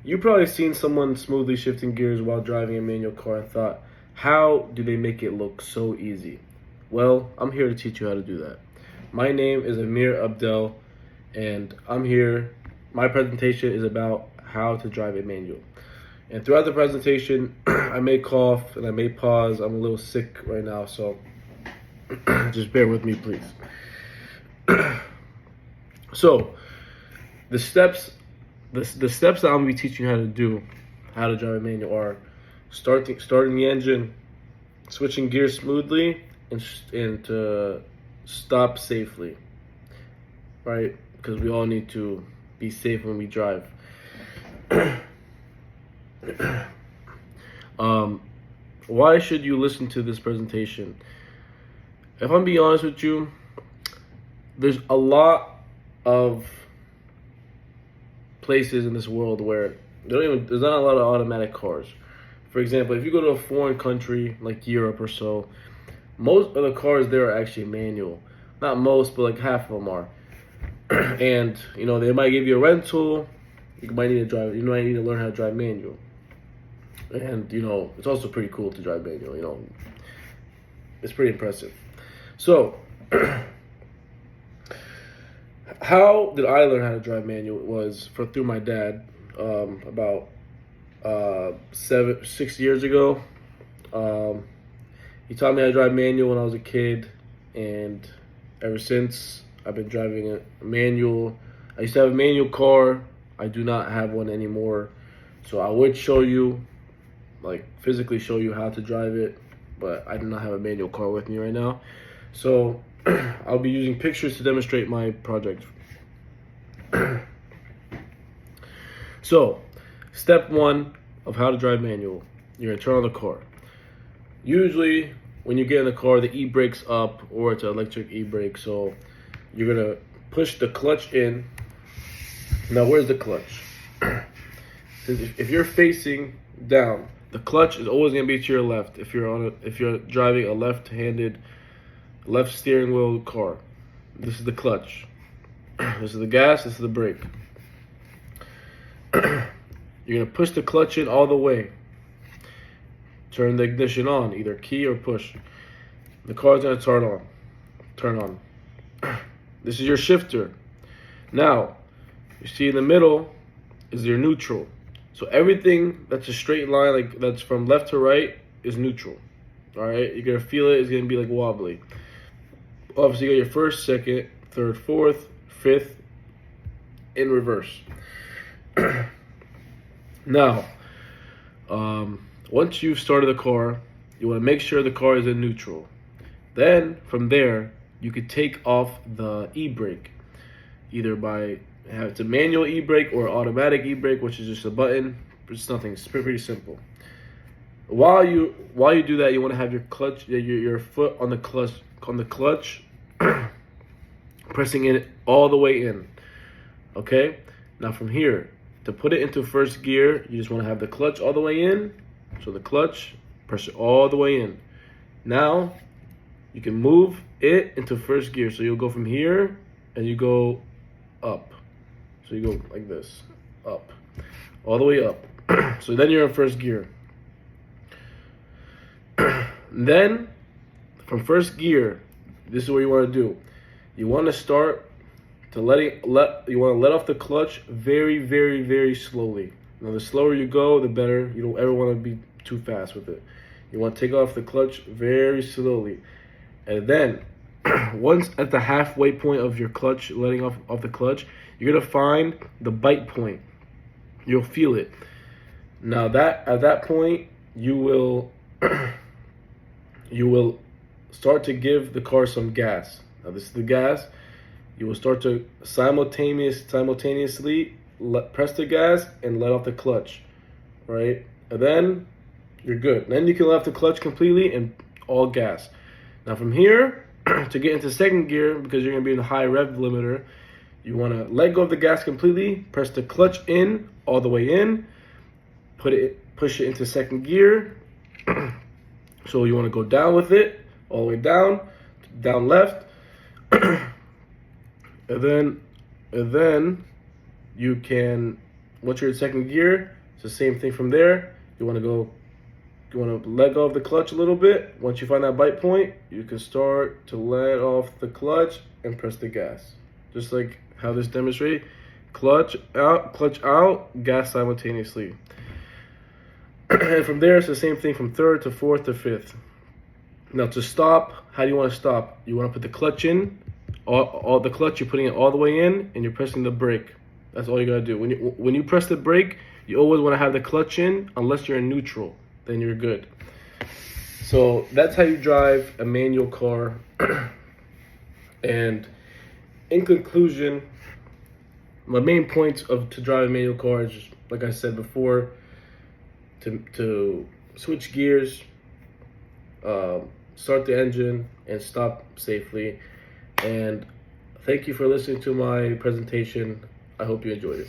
You've probably seen someone smoothly shifting gears while driving a manual car and thought, how do they make it look so easy? Well, I'm here to teach you how to do that. My name is Amir Abdel, and I'm here. My presentation is about how to drive a manual. And throughout the presentation, I may cough and I may pause. I'm a little sick right now, so just bear with me, please. So, the steps that I'm gonna be teaching you how to drive a manual are starting the engine, switching gears smoothly, and to stop safely. Right? Because we all need to be safe when we drive. Why should you listen to this presentation? If I'm being honest with you, there's a lot of places in this world where there's not a lot of automatic cars. For example, if you go to a foreign country like Europe or so, most of the cars there are actually manual. Not most, but like half of them are. And they might give you a rental. You might need to learn how to drive manual. And it's also pretty cool to drive manual. It's pretty impressive. So how did I learn how to drive manual? It was through my dad, about 6 years ago. He taught me how to drive manual when I was a kid, and ever since I've been driving a manual. I used to have a manual car. I do not have one anymore, so I would show you, physically show you how to drive it, but I do not have a manual car with me right now. So I'll be using pictures to demonstrate my project. So, step one of how to drive manual, you're gonna turn on the car. Usually, when you get in the car, the e-brake's up, or it's an electric e-brake, so you're gonna push the clutch in. Now, where's the clutch? If you're facing down, the clutch is always gonna be to your left. If you're driving a left-handed, left steering wheel car, this is the clutch. This is the gas. This is the brake. You're gonna push the clutch in all the way. Turn the ignition on, either key or push. The car's gonna turn on. This is your shifter. Now, you see in the middle is your neutral. So everything that's a straight line, that's from left to right, is neutral. All right, you're gonna feel it. It's gonna be wobbly. Obviously, you got your first, second, third, fourth, fifth, in reverse. Now, once you've started the car, you want to make sure the car is in neutral. Then, from there, you could take off the e-brake, either by it's a manual e-brake or automatic e-brake, which is just a button. It's nothing. It's pretty simple. While you do that, you want to have your foot on the clutch, pressing it all the way in. Okay. Now from here, to put it into first gear, you just want to have the clutch all the way in. So the clutch, press it all the way in. Now you can move it into first gear. So you'll go from here and you go up. So you go like this, up, all the way up. So then you're in first gear. Then from first gear, this is what you want to do. You want to start to you want to let off the clutch very, very, very slowly. Now, the slower you go, the better. You don't ever want to be too fast with it. You want to take off the clutch very slowly. And then, once at the halfway point of your clutch, letting off the clutch, you're going to find the bite point. You'll feel it. Now, at that point, you will start to give the car some gas. Now, this is the gas. You will start to simultaneously press the gas and let off the clutch, right? And then you're good. Then you can let off the clutch completely and all gas. Now from here, to get into second gear, because you're going to be in the high rev limiter, you want to let go of the gas completely, press the clutch in, all the way in, push it into second gear. So you want to go down with it, all the way down left. And then you can, once you're in second gear, It's the same thing from there. You want to let go of the clutch a little bit. Once you find that bite point, you can start to let off the clutch and press the gas. Just like how this demonstrated. Clutch out, gas simultaneously. And from there, it's the same thing from third to fourth to fifth. Now to stop, how do you want to stop? You want to put the clutch in, all the clutch, you're putting it all the way in, and you're pressing the brake. That's all you gotta do. When you press the brake, you always want to have the clutch in, unless you're in neutral, then you're good. So that's how you drive a manual car. And in conclusion, my main points to drive a manual car is, just, like I said before, to switch gears, start the engine, and stop safely. And thank you for listening to my presentation. I hope you enjoyed it.